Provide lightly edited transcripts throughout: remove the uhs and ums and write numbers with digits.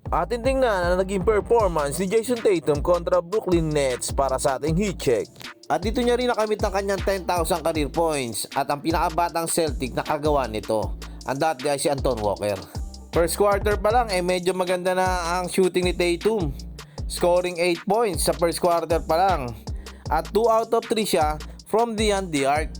Atin tingnan na naging performance ni Jason Tatum kontra Brooklyn Nets para sa ating heat check. At dito niya rin nakamit ng kanyang 10,000 career points at ang pinakabatang Celtic na kagawa nito, ang dati ay si Anton Walker. First quarter pa lang medyo maganda na ang shooting ni Tatum, scoring 8 points sa first quarter pa lang at 2 out of 3 siya from beyond the arc.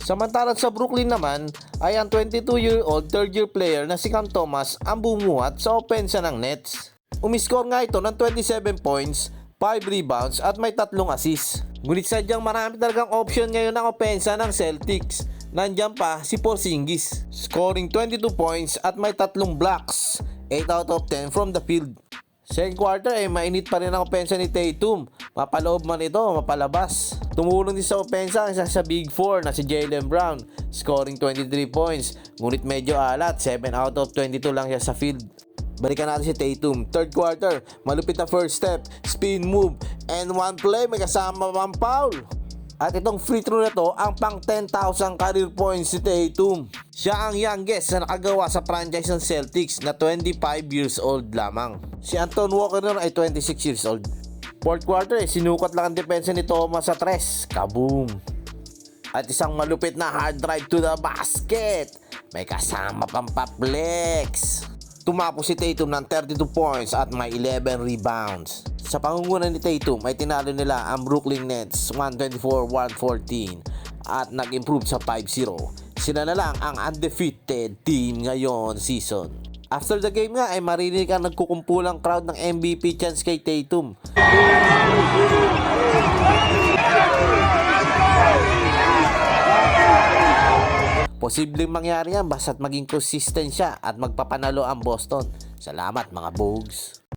Samantalang sa Brooklyn naman ay ang 22-year-old third-year player na si Cam Thomas ang bumuhat sa opensa ng Nets. Umiscore nga ito ng 27 points, 5 rebounds at may 3 assists. Ngunit sadyang marami talagang option ngayon ng opensa ng Celtics. Nandiyan pa si Porzingis, scoring 22 points at may 3 blocks, 8 out of 10 from the field. Second quarter mainit pa rin ang opensa ni Tatum. Mapaloob man ito, mapalabas. Tumulong din sa opensa ang isa sa Big 4 na si Jaylen Brown, scoring 23 points. Ngunit medyo alat, 7 out of 22 lang siya sa field. Balikan natin si Tatum. Third quarter, malupit na first step, spin move, and one play may kasama pang foul. At itong free throw na to ang pang 10,000 career points si Tatum. Siya ang youngest na nakagawa sa franchise ng Celtics na 25 years old lamang. Si Anton Walker nun ay 26 years old. Fourth quarter sinukat lang ang depensa ni Thomas sa tres. Kaboom! At isang malupit na hard drive to the basket. May kasama pang pa-flex. Tumapos si Tatum ng 32 points at may 11 rebounds. Sa pangunguna ni Tatum ay tinalo nila ang Brooklyn Nets 124-114 at nag-improve sa 5-0. Sila na lang ang undefeated team ngayon season. After the game nga ay marinig ang nagkukumpulang crowd ng MVP chance kay Tatum. Posibleng mangyari yan basta't maging consistent siya at magpapanalo ang Boston. Salamat mga Bogs.